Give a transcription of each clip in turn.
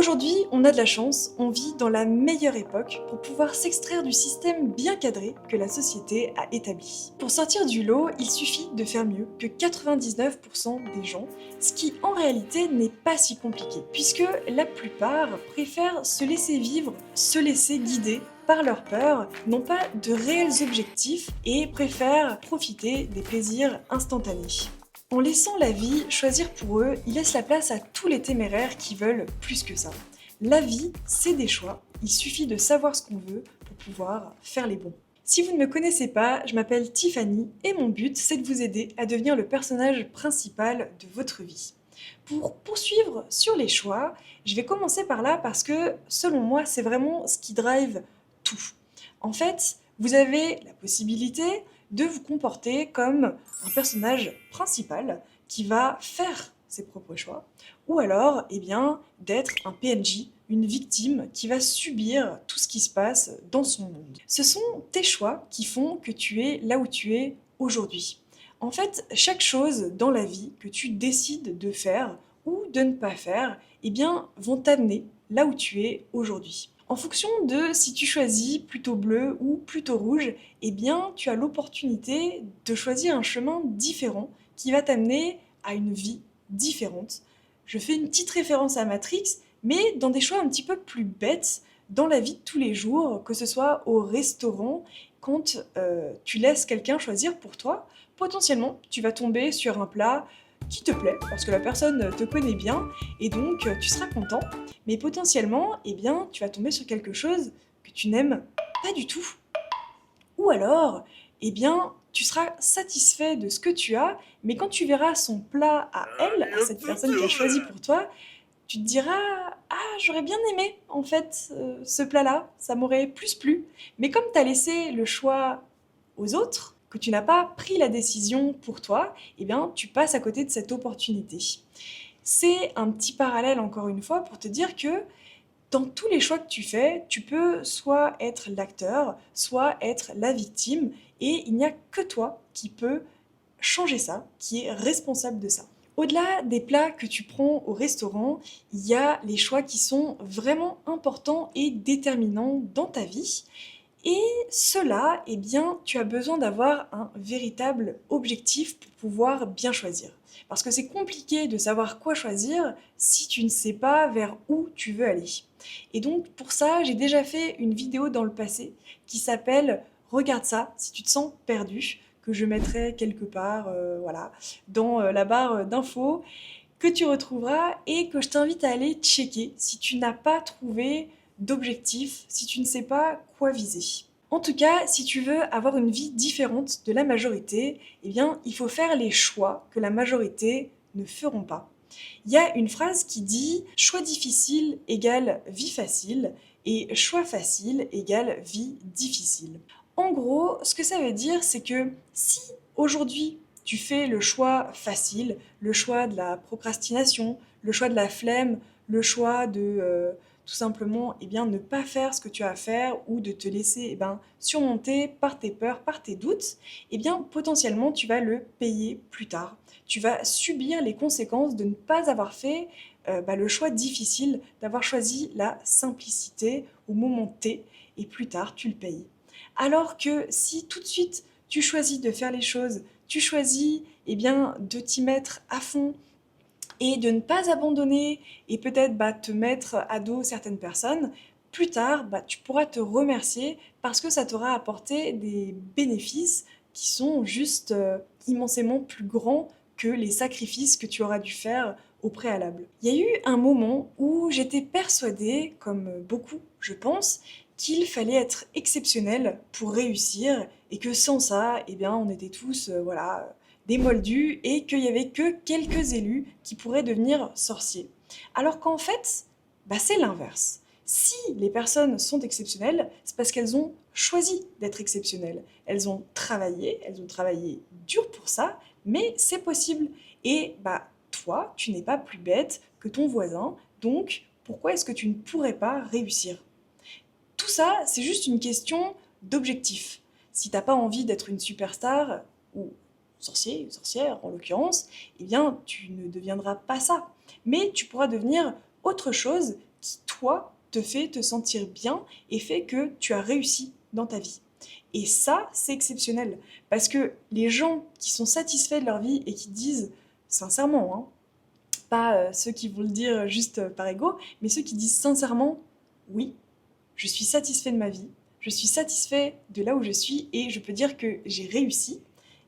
Aujourd'hui, on a de la chance, on vit dans la meilleure époque pour pouvoir s'extraire du système bien cadré que la société a établi. Pour sortir du lot, il suffit de faire mieux que 99% des gens, ce qui en réalité n'est pas si compliqué, puisque la plupart préfèrent se laisser vivre, se laisser guider par leur peur, n'ont pas de réels objectifs et préfèrent profiter des plaisirs instantanés. En laissant la vie choisir pour eux, ils laissent la place à tous les téméraires qui veulent plus que ça. La vie, c'est des choix, il suffit de savoir ce qu'on veut pour pouvoir faire les bons. Si vous ne me connaissez pas, je m'appelle Tiffany et mon but, c'est de vous aider à devenir le personnage principal de votre vie. Pour poursuivre sur les choix, je vais commencer par là parce que, selon moi, c'est vraiment ce qui drive tout. En fait, vous avez la possibilité de vous comporter comme un personnage principal qui va faire ses propres choix, ou alors, d'être un PNJ, une victime qui va subir tout ce qui se passe dans son monde. Ce sont tes choix qui font que tu es là où tu es aujourd'hui. En fait, chaque chose dans la vie que tu décides de faire ou de ne pas faire, vont t'amener là où tu es aujourd'hui. En fonction de si tu choisis plutôt bleu ou plutôt rouge, tu as l'opportunité de choisir un chemin différent qui va t'amener à une vie différente. Je fais une petite référence à Matrix, mais dans des choix un petit peu plus bêtes dans la vie de tous les jours, que ce soit au restaurant, quand tu laisses quelqu'un choisir pour toi, potentiellement tu vas tomber sur un plat qui te plaît, parce que la personne te connaît bien, et donc tu seras content, mais potentiellement, tu vas tomber sur quelque chose que tu n'aimes pas du tout. Ou alors, tu seras satisfait de ce que tu as, mais quand tu verras son plat à elle, à cette personne qui a choisi pour toi, tu te diras: «Ah, j'aurais bien aimé, en fait, ce plat-là, ça m'aurait plus plu». Mais comme tu as laissé le choix aux autres, que tu n'as pas pris la décision pour toi, tu passes à côté de cette opportunité. C'est un petit parallèle, encore une fois, pour te dire que dans tous les choix que tu fais, tu peux soit être l'acteur, soit être la victime, et il n'y a que toi qui peux changer ça, qui est responsable de ça. Au-delà des plats que tu prends au restaurant, il y a les choix qui sont vraiment importants et déterminants dans ta vie. Et cela, tu as besoin d'avoir un véritable objectif pour pouvoir bien choisir. Parce que c'est compliqué de savoir quoi choisir si tu ne sais pas vers où tu veux aller. Et donc pour ça, j'ai déjà fait une vidéo dans le passé qui s'appelle «Regarde ça si tu te sens perdu», que je mettrai quelque part dans la barre d'infos, que tu retrouveras et que je t'invite à aller checker si tu n'as pas trouvé d'objectif, si tu ne sais pas quoi viser. En tout cas, si tu veux avoir une vie différente de la majorité, il faut faire les choix que la majorité ne feront pas. Il y a une phrase qui dit «choix difficile égale vie facile» et «choix facile égale vie difficile». En gros, ce que ça veut dire, c'est que si aujourd'hui tu fais le choix facile, le choix de la procrastination, le choix de la flemme, le choix de tout simplement ne pas faire ce que tu as à faire ou de te laisser surmonter par tes peurs, par tes doutes, potentiellement tu vas le payer plus tard. Tu vas subir les conséquences de ne pas avoir fait le choix difficile, d'avoir choisi la simplicité au moment T, et plus tard tu le payes. Alors que si tout de suite tu choisis de faire les choses, tu choisis de t'y mettre à fond et de ne pas abandonner et peut-être te mettre à dos certaines personnes, plus tard tu pourras te remercier parce que ça t'aura apporté des bénéfices qui sont juste immensément plus grands que les sacrifices que tu auras dû faire au préalable. Il y a eu un moment où j'étais persuadée, comme beaucoup je pense, qu'il fallait être exceptionnel pour réussir et que sans ça, on était tous des moldus et qu'il y avait que quelques élus qui pourraient devenir sorciers. Alors qu'en fait, c'est l'inverse. Si les personnes sont exceptionnelles, c'est parce qu'elles ont choisi d'être exceptionnelles. Elles ont travaillé dur pour ça, mais c'est possible. Et toi, tu n'es pas plus bête que ton voisin, donc pourquoi est-ce que tu ne pourrais pas réussir? Tout ça, c'est juste une question d'objectif. Si t'as pas envie d'être une superstar, ou sorcier, sorcière en l'occurrence, tu ne deviendras pas ça. Mais tu pourras devenir autre chose qui toi, te fait te sentir bien et fait que tu as réussi dans ta vie. Et ça, c'est exceptionnel. Parce que les gens qui sont satisfaits de leur vie et qui disent, sincèrement, hein, pas ceux qui vont le dire juste par ego, mais ceux qui disent sincèrement, oui, je suis satisfait de ma vie, je suis satisfait de là où je suis et je peux dire que j'ai réussi.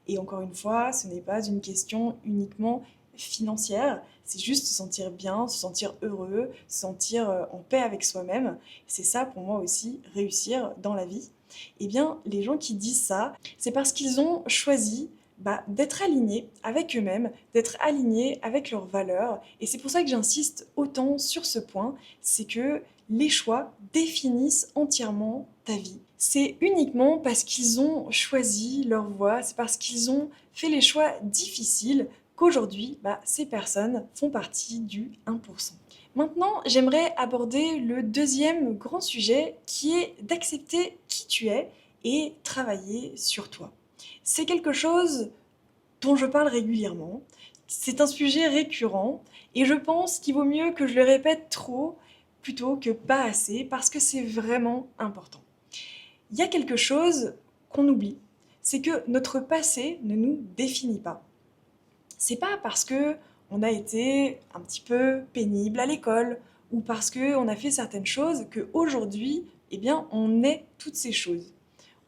Et encore une fois, ce n'est pas une question uniquement financière, c'est juste se sentir bien, se sentir heureux, se sentir en paix avec soi-même. C'est ça pour moi aussi, réussir dans la vie. Eh bien, les gens qui disent ça, c'est parce qu'ils ont choisi d'être alignés avec eux-mêmes, d'être alignés avec leurs valeurs. Et c'est pour ça que j'insiste autant sur ce point, c'est que les choix définissent entièrement ta vie. C'est uniquement parce qu'ils ont choisi leur voie, c'est parce qu'ils ont fait les choix difficiles qu'aujourd'hui, ces personnes font partie du 1%. Maintenant, j'aimerais aborder le deuxième grand sujet qui est d'accepter qui tu es et travailler sur toi. C'est quelque chose dont je parle régulièrement, c'est un sujet récurrent et je pense qu'il vaut mieux que je le répète trop plutôt que pas assez parce que c'est vraiment important. Il y a quelque chose qu'on oublie, c'est que notre passé ne nous définit pas. C'est pas parce que on a été un petit peu pénible à l'école ou parce qu'on a fait certaines choses qu'aujourd'hui, eh bien, on est toutes ces choses.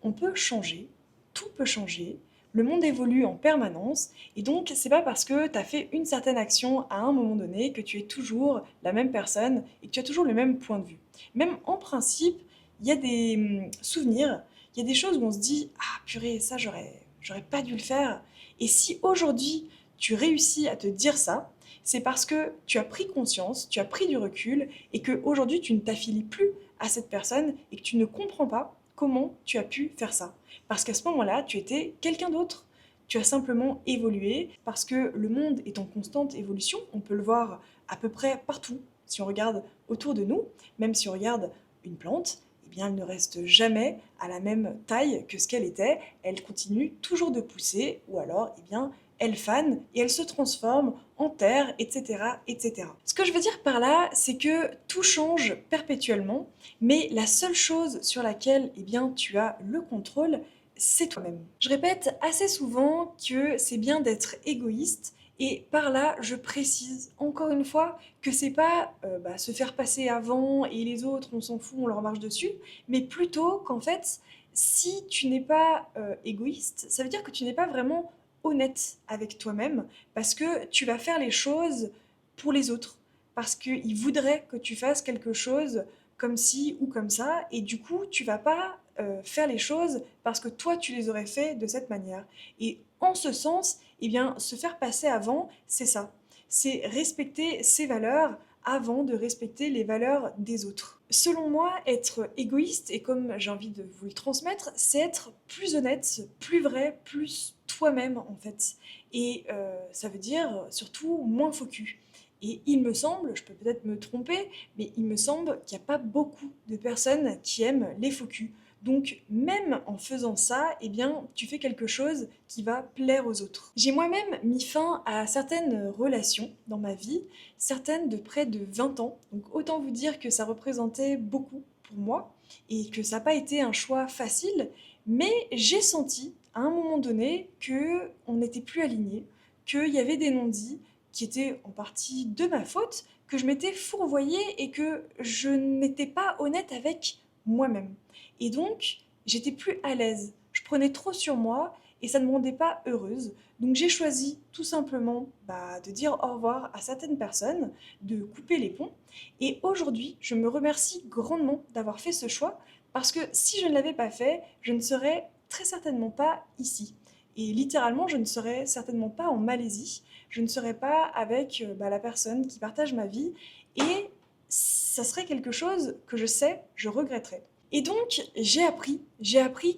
On peut changer, tout peut changer, le monde évolue en permanence et donc c'est pas parce que tu as fait une certaine action à un moment donné que tu es toujours la même personne et que tu as toujours le même point de vue. Même en principe, il y a des souvenirs, il y a des choses où on se dit ah purée, ça j'aurais pas dû le faire. Et si aujourd'hui tu réussis à te dire ça, c'est parce que tu as pris conscience, tu as pris du recul et qu'aujourd'hui tu ne t'affilies plus à cette personne et que tu ne comprends pas comment tu as pu faire ça. Parce qu'à ce moment-là, tu étais quelqu'un d'autre. Tu as simplement évolué parce que le monde est en constante évolution. On peut le voir à peu près partout. Si on regarde autour de nous, même si on regarde une plante, eh bien, elle ne reste jamais à la même taille que ce qu'elle était. Elle continue toujours de pousser ou alors, eh bien, elle fane et elle se transforme en terre, etc., etc. Ce que je veux dire par là, c'est que tout change perpétuellement, mais la seule chose sur laquelle eh bien, tu as le contrôle, c'est toi-même. Je répète assez souvent que c'est bien d'être égoïste, et par là, je précise encore une fois que c'est pas se faire passer avant et les autres, on s'en fout, on leur marche dessus, mais plutôt qu'en fait, si tu n'es pas égoïste, ça veut dire que tu n'es pas vraiment honnête avec toi-même parce que tu vas faire les choses pour les autres, parce qu'ils voudraient que tu fasses quelque chose comme ci ou comme ça, et du coup, tu vas pas faire les choses parce que toi, tu les aurais fait de cette manière. Et en ce sens, eh bien, se faire passer avant, c'est ça. C'est respecter ses valeurs avant de respecter les valeurs des autres. Selon moi, être égoïste, et comme j'ai envie de vous le transmettre, c'est être plus honnête, plus vrai, plus toi-même en fait. Et ça veut dire surtout moins faux cul. Et il me semble, je peux peut-être me tromper, mais il me semble qu'il n'y a pas beaucoup de personnes qui aiment les faux culs. Donc même en faisant ça, eh bien, tu fais quelque chose qui va plaire aux autres. J'ai moi-même mis fin à certaines relations dans ma vie, certaines de près de 20 ans. Donc autant vous dire que ça représentait beaucoup pour moi et que ça n'a pas été un choix facile, mais j'ai senti à un moment donné que on n'était plus alignés, qu'il y avait des non-dits qui étaient en partie de ma faute, que je m'étais fourvoyée et que je n'étais pas honnête avec moi-même. Et donc, j'étais plus à l'aise. Je prenais trop sur moi et ça ne me rendait pas heureuse. Donc j'ai choisi tout simplement de dire au revoir à certaines personnes, de couper les ponts. Et aujourd'hui, je me remercie grandement d'avoir fait ce choix parce que si je ne l'avais pas fait, je ne serais très certainement pas ici. Et littéralement, je ne serais certainement pas en Malaisie. Je ne serais pas avec la personne qui partage ma vie. Et ça serait quelque chose que je sais, je regretterais. Et donc, j'ai appris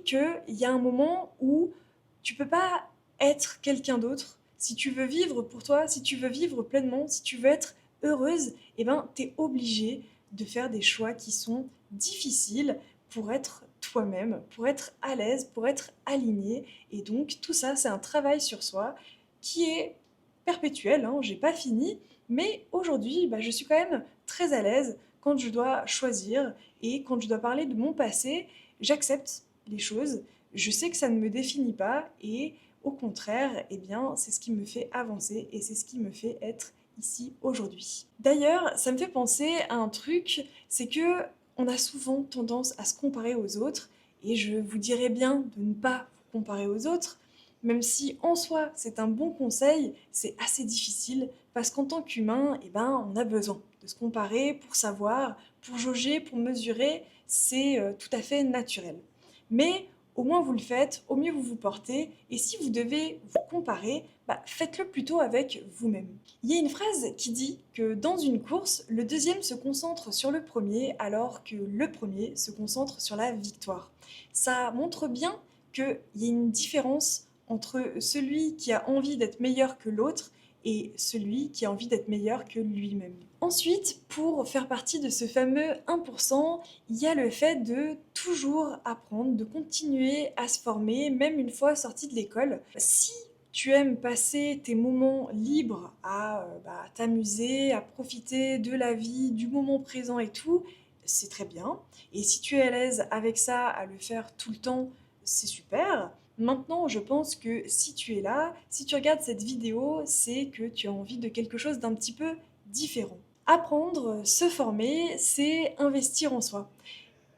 qu'il y a un moment où tu peux pas être quelqu'un d'autre. Si tu veux vivre pour toi, si tu veux vivre pleinement, si tu veux être heureuse, eh ben, t'es obligé de faire des choix qui sont difficiles pour être toi-même, pour être à l'aise, pour être aligné. Et donc, tout ça, c'est un travail sur soi qui est perpétuel, hein, j'ai pas fini, mais aujourd'hui, je suis quand même très à l'aise quand je dois choisir et quand je dois parler de mon passé, j'accepte les choses, je sais que ça ne me définit pas et au contraire, eh bien, c'est ce qui me fait avancer et c'est ce qui me fait être ici aujourd'hui. D'ailleurs, ça me fait penser à un truc, c'est que on a souvent tendance à se comparer aux autres et je vous dirais bien de ne pas vous comparer aux autres, même si en soi c'est un bon conseil, c'est assez difficile parce qu'en tant qu'humain, eh ben, on a besoin de se comparer pour savoir, pour jauger, pour mesurer, c'est tout à fait naturel. Mais au moins vous le faites, au mieux vous vous portez, et si vous devez vous comparer, bah, faites-le plutôt avec vous-même. Il y a une phrase qui dit que dans une course, le deuxième se concentre sur le premier alors que le premier se concentre sur la victoire. Ça montre bien qu'il y a une différence entre celui qui a envie d'être meilleur que l'autre et celui qui a envie d'être meilleur que lui-même. Ensuite, pour faire partie de ce fameux 1%, il y a le fait de toujours apprendre, de continuer à se former, même une fois sorti de l'école. Si tu aimes passer tes moments libres à t'amuser, à profiter de la vie, du moment présent et tout, c'est très bien. Et si tu es à l'aise avec ça, à le faire tout le temps, c'est super. Maintenant, je pense que si tu es là, si tu regardes cette vidéo, c'est que tu as envie de quelque chose d'un petit peu différent. Apprendre, se former, c'est investir en soi.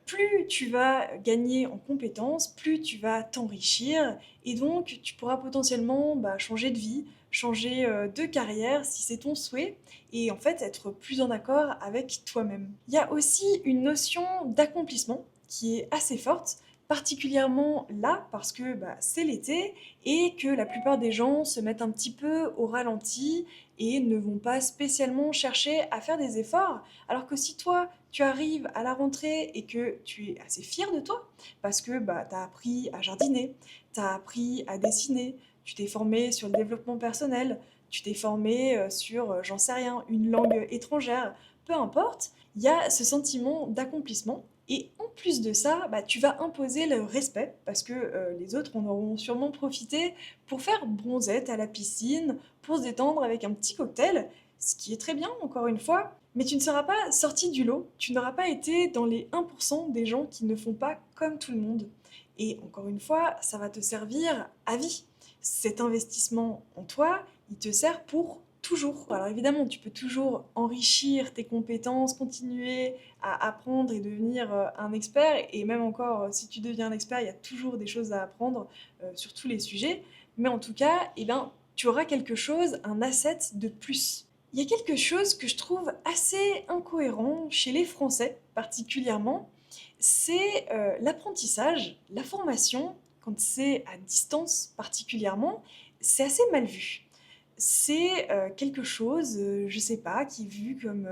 Plus tu vas gagner en compétences, plus tu vas t'enrichir et donc tu pourras potentiellement changer de vie, changer de carrière si c'est ton souhait et en fait être plus en accord avec toi-même. Il y a aussi une notion d'accomplissement qui est assez forte, particulièrement là parce que c'est l'été et que la plupart des gens se mettent un petit peu au ralenti et ne vont pas spécialement chercher à faire des efforts. Alors que si toi, tu arrives à la rentrée et que tu es assez fier de toi, parce que tu as appris à jardiner, tu as appris à dessiner, tu t'es formé sur le développement personnel, tu t'es formé sur, j'en sais rien, une langue étrangère, peu importe, il y a ce sentiment d'accomplissement. Et en plus de ça, tu vas imposer le respect parce que les autres en auront sûrement profité pour faire bronzette à la piscine, pour se détendre avec un petit cocktail, ce qui est très bien, encore une fois, mais tu ne seras pas sorti du lot, tu n'auras pas été dans les 1% des gens qui ne font pas comme tout le monde. Et encore une fois, ça va te servir à vie. Cet investissement en toi, il te sert pour toujours. Alors évidemment, tu peux toujours enrichir tes compétences, continuer à apprendre et devenir un expert. Et même encore, si tu deviens un expert, il y a toujours des choses à apprendre sur tous les sujets. Mais en tout cas, eh ben, tu auras quelque chose, un asset de plus. Il y a quelque chose que je trouve assez incohérent chez les Français particulièrement, c'est l'apprentissage, la formation, quand c'est à distance particulièrement, c'est assez mal vu. C'est quelque chose, je sais pas, qui est vu comme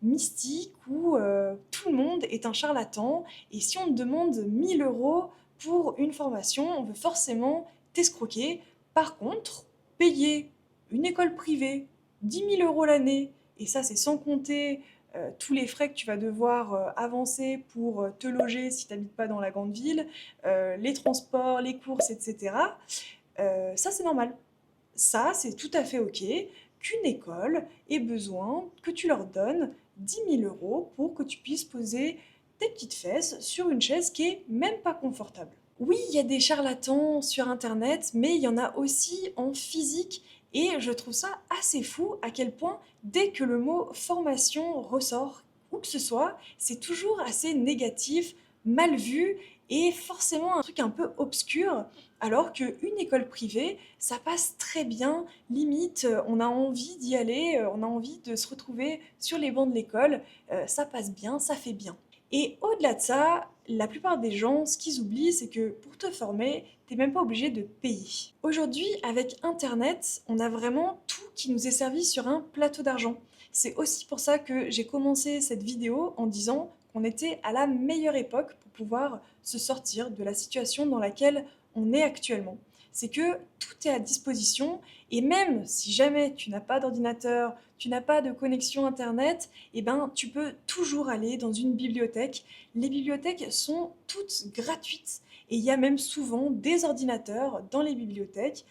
mystique où tout le monde est un charlatan et si on te demande 1 000 € pour une formation, on veut forcément t'escroquer. Par contre, payer une école privée 10 000 € l'année, et ça c'est sans compter tous les frais que tu vas devoir avancer pour te loger si tu n'habites pas dans la grande ville, les transports, les courses, etc. Ça c'est normal. Ça c'est tout à fait ok qu'une école ait besoin que tu leur donnes 10 000 € pour que tu puisses poser tes petites fesses sur une chaise qui est même pas confortable. Oui, il y a des charlatans sur Internet, mais il y en a aussi en physique. Et je trouve ça assez fou à quel point, dès que le mot formation ressort, où que ce soit, c'est toujours assez négatif, mal vu et forcément un truc un peu obscur. Alors qu'une école privée, ça passe très bien, limite, on a envie d'y aller, on a envie de se retrouver sur les bancs de l'école, ça passe bien, ça fait bien. Et au-delà de ça, la plupart des gens, ce qu'ils oublient, c'est que pour te former, t'es même pas obligé de payer. Aujourd'hui, avec Internet, on a vraiment tout qui nous est servi sur un plateau d'argent. C'est aussi pour ça que j'ai commencé cette vidéo en disant qu'on était à la meilleure époque pour pouvoir se sortir de la situation dans laquelle on est actuellement. C'est que tout est à disposition et même si jamais tu n'as pas d'ordinateur, tu n'as pas de connexion Internet, eh ben, tu peux toujours aller dans une bibliothèque. Les bibliothèques sont toutes gratuites et il y a même souvent des ordinateurs dans les bibliothèques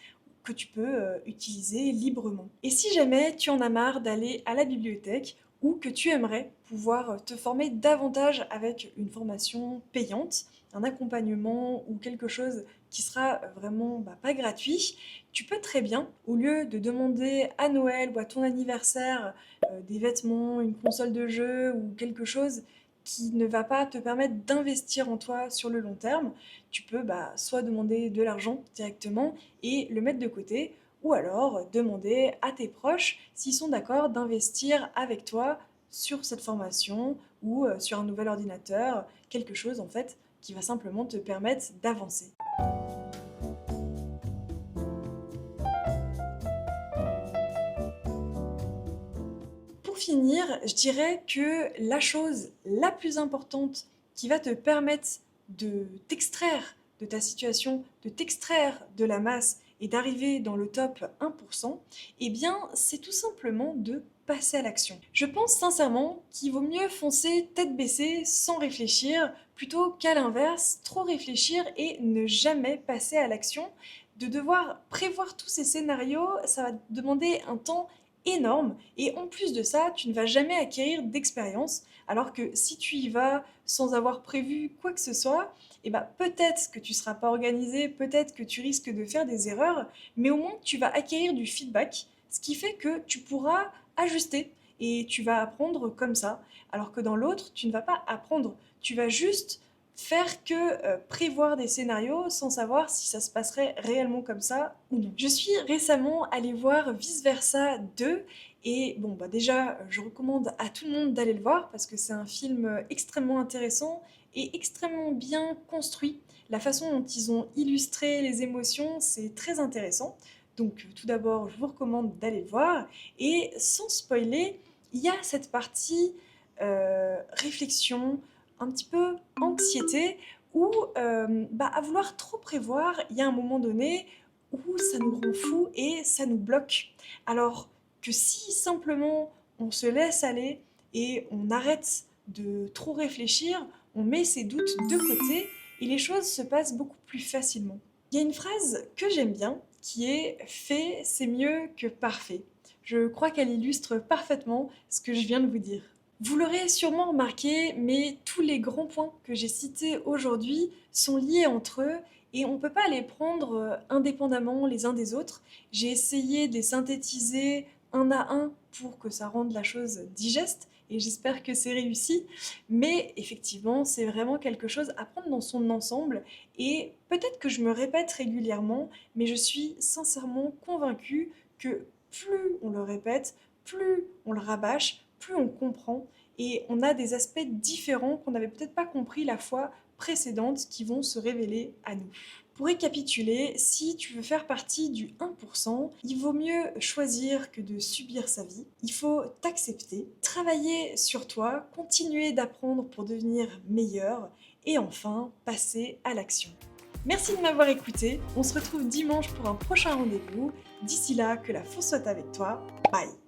que tu peux utiliser librement. Et si jamais tu en as marre d'aller à la bibliothèque ou que tu aimerais pouvoir te former davantage avec une formation payante, un accompagnement ou quelque chose qui sera vraiment pas gratuit, tu peux très bien, au lieu de demander à Noël ou à ton anniversaire des vêtements, une console de jeu ou quelque chose qui ne va pas te permettre d'investir en toi sur le long terme, tu peux soit demander de l'argent directement et le mettre de côté, ou alors demander à tes proches s'ils sont d'accord d'investir avec toi sur cette formation ou sur un nouvel ordinateur, quelque chose en fait qui va simplement te permettre d'avancer. Pour finir, je dirais que la chose la plus importante qui va te permettre de t'extraire de ta situation, de t'extraire de la masse et d'arriver dans le top 1%, eh bien, c'est tout simplement de passer à l'action. Je pense sincèrement qu'il vaut mieux foncer tête baissée sans réfléchir plutôt qu'à l'inverse, trop réfléchir et ne jamais passer à l'action. De devoir prévoir tous ces scénarios, ça va te demander un temps énorme et en plus de ça, tu ne vas jamais acquérir d'expérience alors que si tu y vas sans avoir prévu quoi que ce soit, peut-être que tu ne seras pas organisé, peut-être que tu risques de faire des erreurs, mais au moins tu vas acquérir du feedback, ce qui fait que tu pourras ajuster et tu vas apprendre comme ça, alors que dans l'autre, tu ne vas pas apprendre, tu vas juste faire que prévoir des scénarios sans savoir si ça se passerait réellement comme ça ou non. Je suis récemment allée voir Vice Versa 2 et déjà je recommande à tout le monde d'aller le voir parce que c'est un film extrêmement intéressant et extrêmement bien construit. La façon dont ils ont illustré les émotions, c'est très intéressant. Donc tout d'abord, je vous recommande d'aller le voir et sans spoiler, il y a cette partie réflexion, un petit peu anxiété, où à vouloir trop prévoir, il y a un moment donné où ça nous rend fou et ça nous bloque. Alors que si simplement on se laisse aller et on arrête de trop réfléchir, on met ses doutes de côté et les choses se passent beaucoup plus facilement. Il y a une phrase que j'aime bien qui est fait, c'est mieux que parfait. Je crois qu'elle illustre parfaitement ce que je viens de vous dire. Vous l'aurez sûrement remarqué, mais tous les grands points que j'ai cités aujourd'hui sont liés entre eux et on ne peut pas les prendre indépendamment les uns des autres. J'ai essayé de les synthétiser un à un pour que ça rende la chose digeste et j'espère que c'est réussi. Mais effectivement, c'est vraiment quelque chose à prendre dans son ensemble et peut-être que je me répète régulièrement, mais je suis sincèrement convaincue que plus on le répète, plus on le rabâche, plus on comprend et on a des aspects différents qu'on n'avait peut-être pas compris la fois précédente qui vont se révéler à nous. Pour récapituler, si tu veux faire partie du 1%, il vaut mieux choisir que de subir sa vie. Il faut t'accepter, travailler sur toi, continuer d'apprendre pour devenir meilleur et enfin passer à l'action. Merci de m'avoir écouté. On se retrouve dimanche pour un prochain rendez-vous. D'ici là, que la force soit avec toi. Bye!